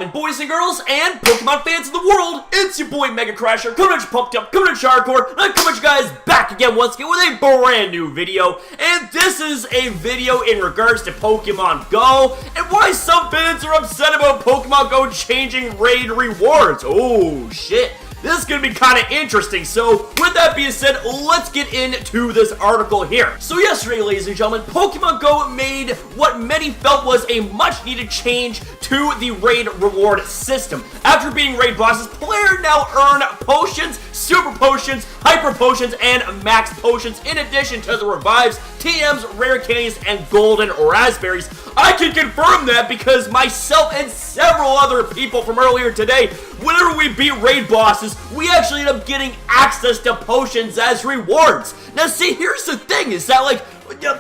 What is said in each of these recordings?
gentlemen, boys and girls, and Pokemon fans of the world, it's your boy MegaCrasher, coming at you pumped up, coming at you hardcore, and I'm coming at you guys back again once again with a brand new video. And this is a video in regards to Pokemon Go, and why some fans are upset about Pokemon Go changing raid rewards. Oh shit. This is going to be kind of interesting, so with that being said, let's get into this article here. So yesterday, ladies and gentlemen, Pokemon Go made what many felt was a much-needed change to the raid reward system. After beating raid bosses, players now earn potions, super potions, hyper potions, and max potions, in addition to the revives, TMs, rare candies, and golden raspberries. I can confirm that because myself and several other people from earlier today, whenever we beat raid bosses, we actually end up getting access to potions as rewards. Now see, here's the thing, is that like,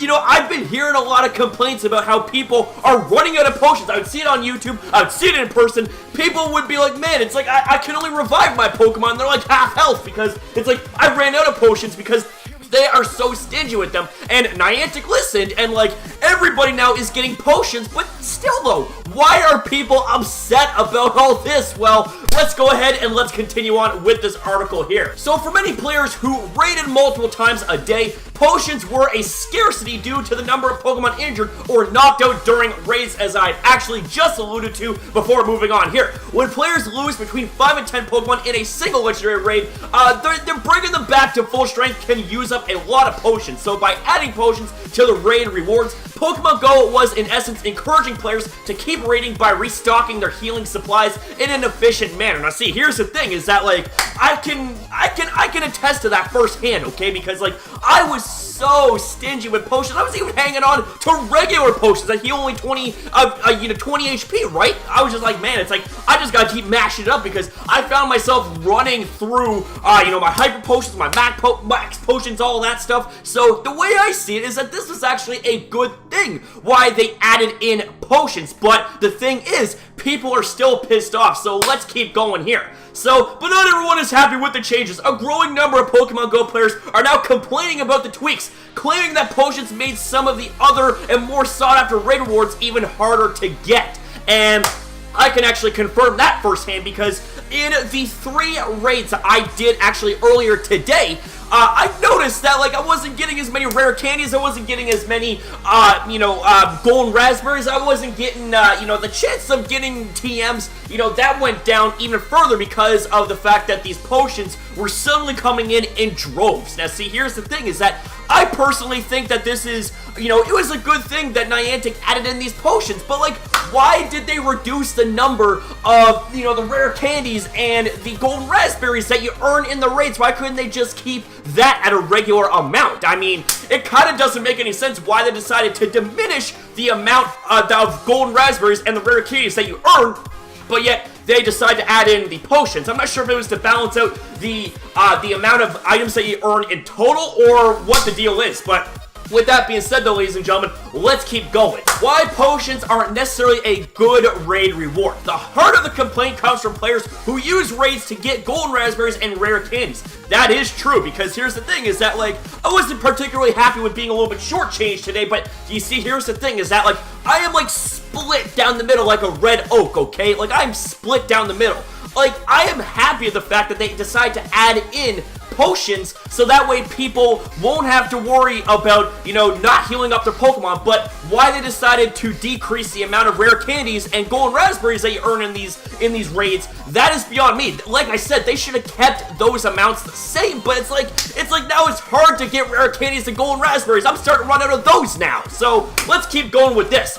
you know, I've been hearing a lot of complaints about how people are running out of potions. I would see it on YouTube, I would see it in person. People would be like, man, it's like, I can only revive my Pokemon. They're like half health because it's like, I ran out of potions because they are so stingy with them. And Niantic listened, and like, everybody now is getting potions, but still though, why are people upset about all this? Well, let's go ahead and let's continue on with this article here. So for many players who raided multiple times a day, potions were a scarcity due to the number of Pokemon injured or knocked out during raids, as I actually just alluded to before moving on here. When players lose between 5 and 10 Pokemon in a single legendary raid, they're bringing them back to full strength can use up a lot of potions. So by adding potions to the raid rewards, Pokemon Go was in essence encouraging players to keep raiding by restocking their healing supplies in an efficient manner. Now see, here's the thing, is that like, I can attest to that firsthand, okay? Because like, I was so stingy with potions. I was even hanging on to regular potions that heal only 20 HP, right? I was just like, man, it's like, I just gotta keep mashing it up because I found myself running through, my hyper potions, my max potions, all that stuff. So the way I see it is that this is actually a good thing, why they added in potions. But the thing is, people are still pissed off, so let's keep going here. So, but not everyone is happy with the changes. A growing number of Pokemon Go players are now complaining about the tweaks, claiming that potions made some of the other and more sought-after raid rewards even harder to get. And I can actually confirm that firsthand because in the 3 raids I did actually earlier today, I noticed that like I wasn't getting as many rare candies, I wasn't getting as many, golden raspberries, I wasn't getting, the chance of getting TMs, that went down even further because of the fact that these potions were suddenly coming in droves. Now see, here's the thing, is that I personally think that this is, it was a good thing that Niantic added in these potions, but like, why did they reduce the number of, the rare candies and the golden raspberries that you earn in the raids? Why couldn't they just keep that at a regular amount? I mean, it kind of doesn't make any sense why they decided to diminish the amount of golden raspberries and the rare candies that you earn, but yet they decide to add in the potions. I'm not sure if it was to balance out the amount of items that you earn in total or what the deal is, but with that being said though, ladies and gentlemen, let's keep going. Why potions aren't necessarily a good raid reward. The heart of the complaint comes from players who use raids to get golden raspberries and rare candies. That is true, because here's the thing, is that like, I wasn't particularly happy with being a little bit shortchanged today, but you see, here's the thing, is that like, I am like split down the middle like a red oak, okay? Like, I'm split down the middle. Like, I am happy with the fact that they decide to add in potions, so that way people won't have to worry about, not healing up their Pokemon. But why they decided to decrease the amount of rare candies and golden raspberries that you earn in these raids, that is beyond me. Like I said, they should have kept those amounts the same, but it's like now it's hard to get rare candies and golden raspberries. I'm starting to run out of those now. So let's keep going with this.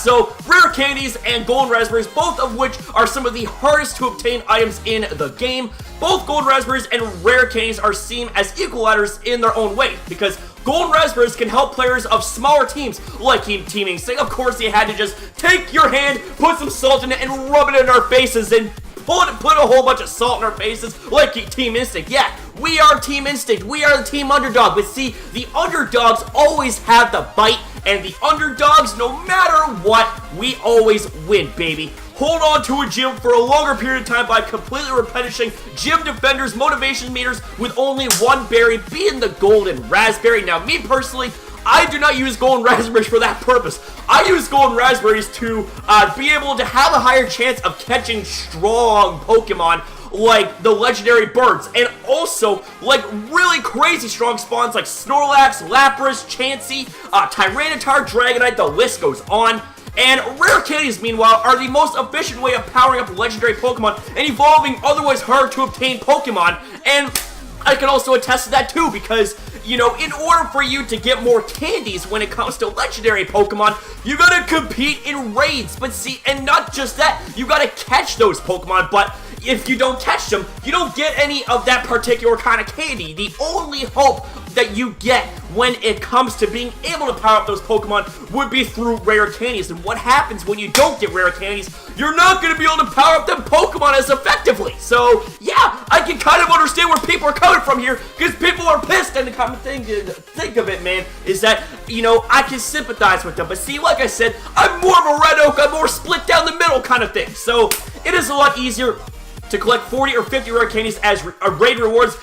So rare candies and golden raspberries, both of which are some of the hardest to obtain items in the game. Both golden raspberries and rare candies are seen as equalizers in their own way, because golden raspberries can help players of smaller teams like Team Instinct. Of course, they had to just take your hand, put some salt in it, and rub it in our faces and put a whole bunch of salt in our faces like Team Instinct. Yeah, we are Team Instinct. We are the team underdog. But see, the underdogs always have the bite, and the underdogs, no matter what, we always win, baby. Hold on to a gym for a longer period of time by completely replenishing Gym Defender's motivation meters with only one berry being the golden raspberry. Now, me personally, I do not use golden raspberries for that purpose. I use golden raspberries to be able to have a higher chance of catching strong Pokemon like the legendary birds, and also like really crazy strong spawns like Snorlax, Lapras, Chansey, Tyranitar, Dragonite, the list goes on. And rare candies, meanwhile, are the most efficient way of powering up legendary Pokemon and evolving otherwise hard to obtain Pokemon. And I can also attest to that too, because, you know, in order for you to get more candies when it comes to legendary Pokemon, you gotta compete in raids. But see, and not just that, you gotta catch those Pokemon, but if you don't catch them, you don't get any of that particular kind of candy. The only hope that you get when it comes to being able to power up those Pokemon would be through rare candies. And what happens when you don't get rare candies? You're not going to be able to power up them Pokemon as effectively. So, yeah, I can kind of understand where people are coming from here, because people are pissed, and the common thing to think of it, man, is that, you know, I can sympathize with them. But see, like I said, I'm more of a red oak, I'm more split down the middle kind of thing. So, it is a lot easier to collect 40 or 50 rare candies as raid rewards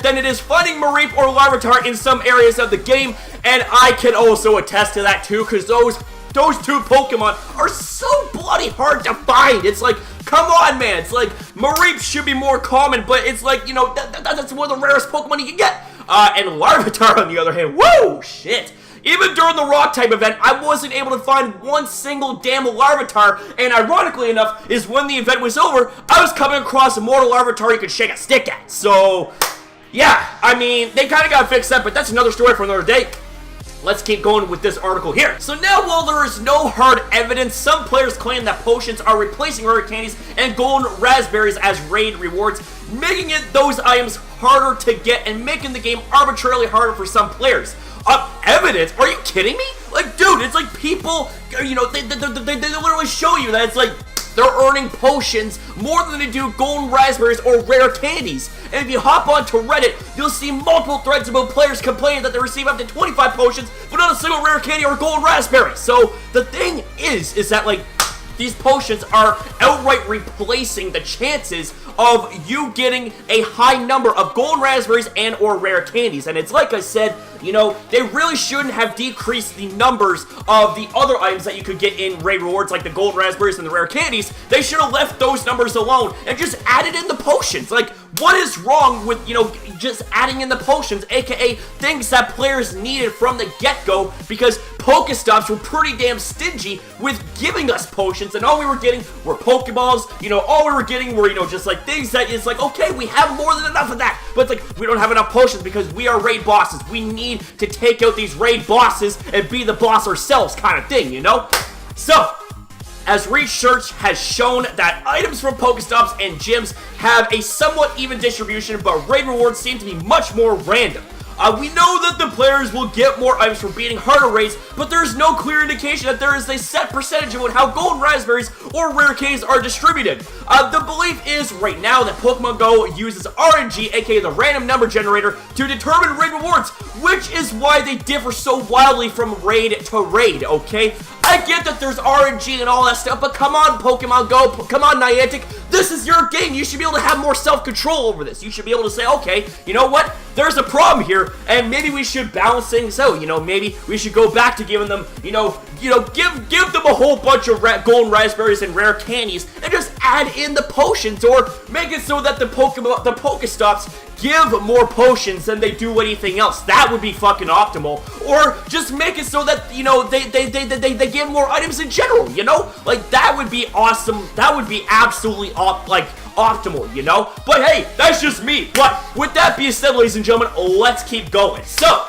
than it is finding Mareep or Larvitar in some areas of the game, and I can also attest to that too, because those two Pokemon are so bloody hard to find. It's like, come on, man. It's like, Mareep should be more common, but it's like, you know, that's one of the rarest Pokemon you can get. And Larvitar, on the other hand, whoa, shit. Even during the Rock-type event, I wasn't able to find one single damn Larvitar, and ironically enough, is when the event was over, I was coming across a mortal Larvitar you could shake a stick at. So, yeah, I mean, they kind of got fixed up, but that's another story for another day. Let's keep going with this article here. So now, while there is no hard evidence, some players claim that potions are replacing rare candies and golden raspberries as raid rewards, making those items harder to get and making the game arbitrarily harder for some players. Evidence? Are you kidding me? Like, dude, it's like people, you know, they literally show you that it's like they're earning potions more than they do golden raspberries or rare candies. And if you hop onto Reddit, you'll see multiple threads about players complaining that they receive up to 25 potions, but not a single rare candy or golden raspberry. So the thing is that, like, these potions are outright replacing the chances of you getting a high number of golden raspberries and or rare candies. And it's like I said, you know, they really shouldn't have decreased the numbers of the other items that you could get in raid rewards, like the golden raspberries and the rare candies. They should have left those numbers alone and just added in the potions. Like, what is wrong with, you know, just adding in the potions, aka things that players needed from the get-go, because Pokestops were pretty damn stingy with giving us potions, and all we were getting were Pokeballs. You know, all we were getting were, you know, just like things that is like, okay, we have more than enough of that, but it's like, we don't have enough potions because we are raid bosses. We need to take out these raid bosses and be the boss ourselves kind of thing, you know? So, as research has shown that items from Pokestops and gyms have a somewhat even distribution, but raid rewards seem to be much more random. We know that the players will get more items for beating harder raids, but there is no clear indication that there is a set percentage about how golden raspberries or rare candies are distributed. The belief is right now that Pokemon Go uses RNG, aka the random number generator, to determine raid rewards, which is why they differ so wildly from raid to raid, okay? I get that there's RNG and all that stuff, but come on, Pokemon Go, come on, Niantic, this is your game. You should be able to have more self-control over this. You should be able to say, okay, you know what? There's a problem here, and maybe we should balance things out. You know, maybe we should go back to giving them, you know, give them a whole bunch of golden raspberries and rare candies, and just add in the potions, or make it so that the Pokestops give more potions than they do anything else. That would be fucking optimal. Or just make it so that, you know, they give more items in general, you know? Like, that would be awesome. That would be absolutely optimal, you know? But hey, that's just me. But with that being said, ladies and gentlemen, let's keep going. So,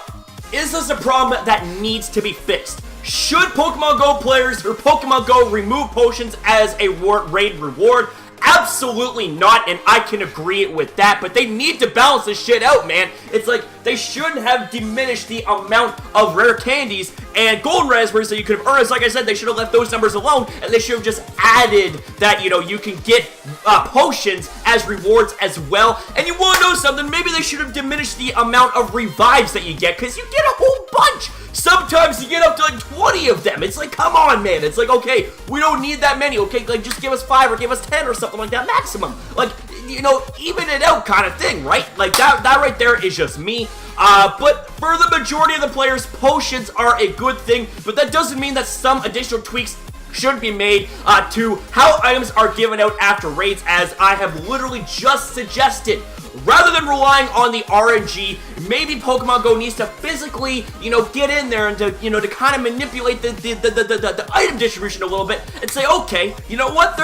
is this a problem that needs to be fixed? Should Pokemon Go players or Pokemon Go remove potions as a raid reward? Absolutely not, and I can agree with that, but they need to balance this shit out, man. It's like, they shouldn't have diminished the amount of rare candies and golden raspberries that you could have earned. Like I said, they should have left those numbers alone, and they should have just added that, you know, you can get potions as rewards as well. And you want to know something? Maybe they should have diminished the amount of revives that you get, because you get a whole bunch. Sometimes you get up to like 20 of them. It's like, come on, man. It's like, okay, we don't need that many, okay? Like, just give us 5 or give us 10 or something like that maximum. Like, you know, even it out kind of thing, right? Like, that right there is just me. But for the majority of the players, potions are a good thing, but that doesn't mean that some additional tweaks should be made to how items are given out after raids, as I have literally just suggested. Rather than relying on the RNG, maybe Pokemon Go needs to physically, you know, get in there and to, you know, to kind of manipulate the item distribution a little bit and say, okay, you know what,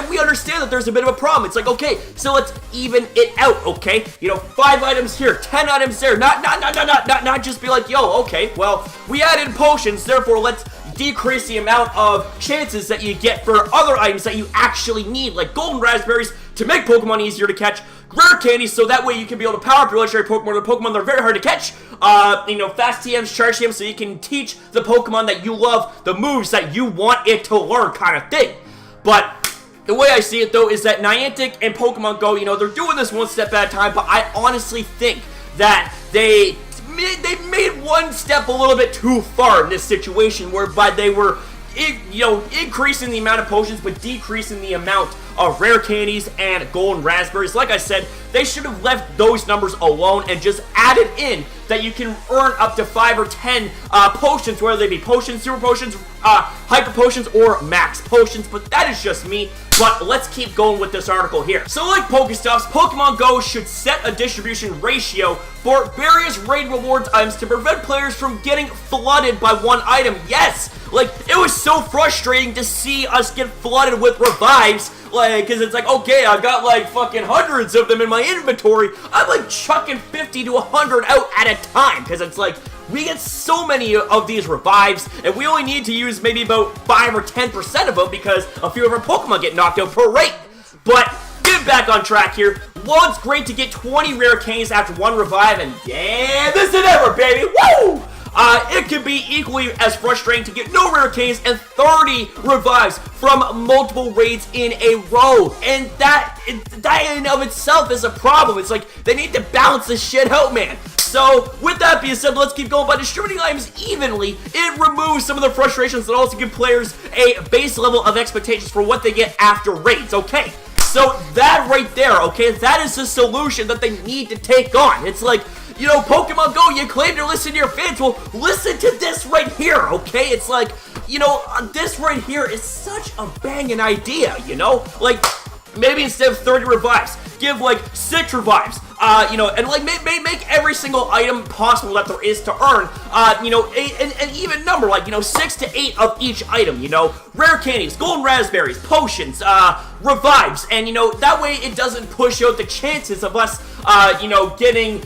we understand that there's a bit of a problem. It's like, okay, so let's even it out, okay? You know, 5 items here, 10 items there, not just be like, yo, okay, well, we added potions, therefore let's decrease the amount of chances that you get for other items that you actually need, like golden raspberries to make Pokemon easier to catch, rare candies so that way you can be able to power up your legendary Pokemon, the Pokemon that are very hard to catch, you know, fast TMs, charge TMs, so you can teach the Pokemon that you love the moves that you want it to learn kind of thing. But the way I see it though is that Niantic and Pokemon Go, you know, they're doing this one step at a time, but I honestly think that they made one step a little bit too far in this situation, whereby they were, you know, increasing the amount of potions but decreasing the amount of rare candies and golden raspberries. Like I said, they should have left those numbers alone and just added in that you can earn up to 5 or 10 potions, whether they be potions, super potions, hyper potions, or max potions. But that is just me. But let's keep going with this article here. So like Pokestuffs, Pokemon Go should set a distribution ratio for various raid rewards items to prevent players from getting flooded by one item. Yes! Like, it was so frustrating to see us get flooded with revives, like, because it's like, okay, I've got like fucking hundreds of them in my inventory. I'm like chucking 50 to 100 out at a time, because it's like, we get so many of these revives, and we only need to use maybe about 5 or 10% of them because a few of our Pokemon get knocked out per raid. But get back on track here. While it's great to get 20 rare candies after one revive, and damn, this is ever, baby, woo! It can be equally as frustrating to get no rare candies and 30 revives from multiple raids in a row. And that in and of itself is a problem. It's like, they need to balance this shit out, man. So, with that being said, let's keep going. By distributing items evenly, it removes some of the frustrations and also give players a base level of expectations for what they get after raids, okay? So, that right there, okay, that is the solution that they need to take on. It's like, you know, Pokemon Go, you claim to listen to your fans. Well, listen to this right here, okay? It's like, you know, this right here is such a banging idea, you know? Like, maybe instead of 30 revives, give like 6 revives, you know, and like make every single item possible that there is to earn, you know, an even number, like, you know, 6 to 8 of each item, you know, rare candies, golden raspberries, potions, revives, and, you know, that way it doesn't push out the chances of us, you know, getting,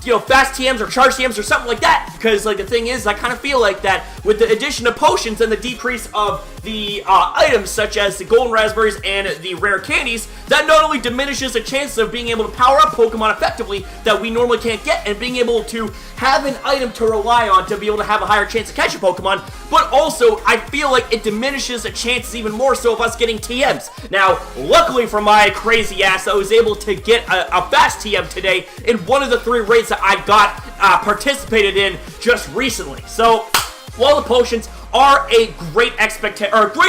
you know, fast TMs or charge TMs or something like that, because, like, the thing is, I kind of feel like that with the addition of potions and the decrease of the items such as the golden raspberries and the rare candies, that not only diminishes the chances of being able to power up Pokemon effectively that we normally can't get, and being able to have an item to rely on to be able to have a higher chance to catch a Pokemon, but also I feel like it diminishes the chances even more so of us getting TMs. Now, luckily for my crazy ass, I was able to get a fast TM today in one of the 3 raids that I got participated in just recently. So, while the potions are a great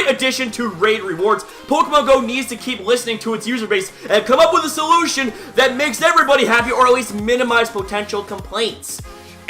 addition to raid rewards, Pokemon Go needs to keep listening to its user base and come up with a solution that makes everybody happy, or at least minimize potential complaints.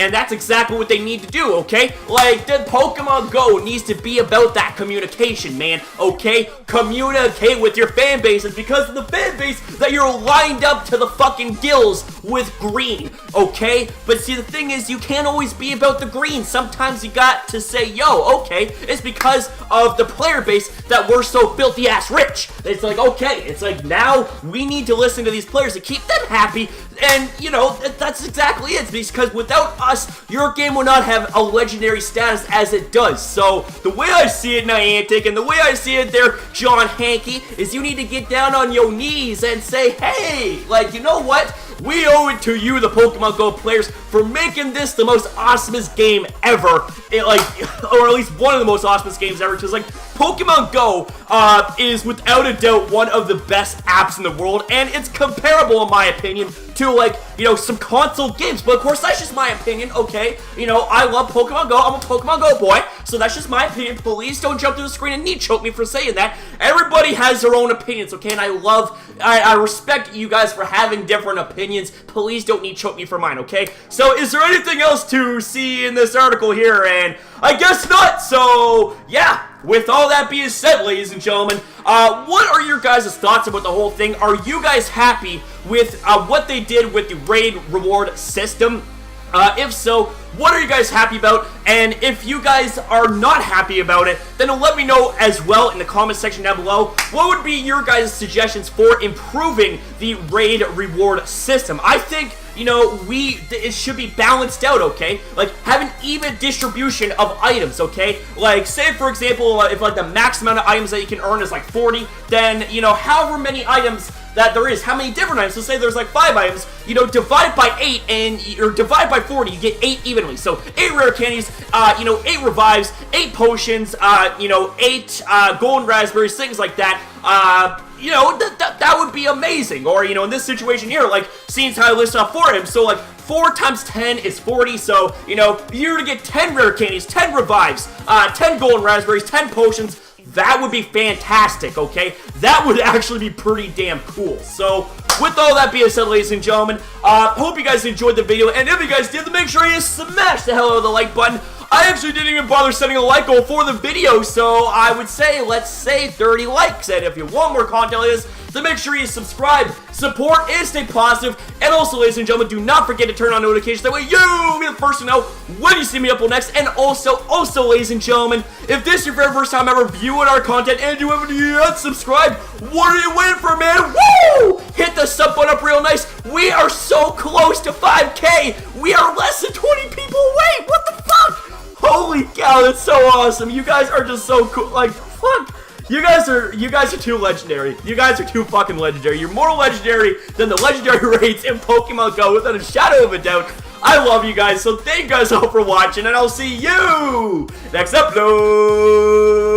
And that's exactly what they need to do, okay? Like, the Pokemon Go needs to be about that communication, man, okay? Communicate with your fan base. It's because of the fan base that you're lined up to the fucking gills with green, okay? But see, the thing is, you can't always be about the green. Sometimes you got to say, yo, okay, it's because of the player base that we're so filthy-ass rich. It's like, okay, it's like, now we need to listen to these players to keep them happy. And, you know, that's exactly it. Because without us, your game will not have a legendary status as it does. So, the way I see it, Niantic, and the way I see it there, John Hankey, is you need to get down on your knees and say, hey, like, you know what? We owe it to you, the Pokemon Go players, for making this the most awesomest game ever. Or at least one of the most awesomest games ever. Because, like, Pokemon Go is without a doubt one of the best apps in the world, and it's comparable, in my opinion, to, like, you know, some console games. But of course, that's just my opinion, okay? You know, I love Pokemon Go. I'm a Pokemon Go boy, so that's just my opinion. Please don't jump to the screen and knee choke me for saying that. Everybody has their own opinions, okay? And I respect you guys for having different opinions. Please don't knee choke me for mine, okay? So, is there anything else to see in this article here? And I guess not. So, yeah. With all that being said, ladies and gentlemen, what are your guys' thoughts about the whole thing? Are you guys happy with what they did with the raid reward system? If so, what are you guys happy about? And if you guys are not happy about it, then let me know as well in the comment section down below. What would be your guys' suggestions for improving the raid reward system? I think, you know, it should be balanced out, okay? Like, have an even distribution of items, okay? Like, say, for example, if, like, the max amount of items that you can earn is, like, 40, then, you know, however many items that there is, how many different items, so say there's, like, 5 items, you know, divide by 8, or divide by 40, you get 8 evenly. So, 8 rare candies, you know, 8 revives, 8 potions, you know, 8 golden raspberries, things like that. You know, that would be amazing. Or, you know, in this situation here, like, seeing how I list off 4 items, so, like, 4 times 10 is 40, so, you know, you're gonna get 10 rare candies, 10 revives, 10 golden raspberries, 10 potions. That would be fantastic, okay? That would actually be pretty damn cool. So, with all that being said, ladies and gentlemen, hope you guys enjoyed the video, and if you guys did, then make sure you smash the hell out of the like button. I actually didn't even bother setting a like goal for the video, so I would say, let's say 30 likes, and if you want more content like this, then make sure you subscribe, support, and stay positive. And also, ladies and gentlemen, do not forget to turn on notifications, that way you'll be the first to know when you see me upload next. And also, ladies and gentlemen, if this is your very first time ever viewing our content and you haven't yet subscribed, what are you waiting for, man? Woo! Hit the sub button up real nice. We are so close to 5K. We are less than 20 people away. What the fuck? Holy cow, that's so awesome. You guys are just so cool. Like, fuck. You guys are too legendary. You guys are too fucking legendary. You're more legendary than the legendary raids in Pokemon Go, without a shadow of a doubt. I love you guys, so thank you guys all for watching, and I'll see you next upload.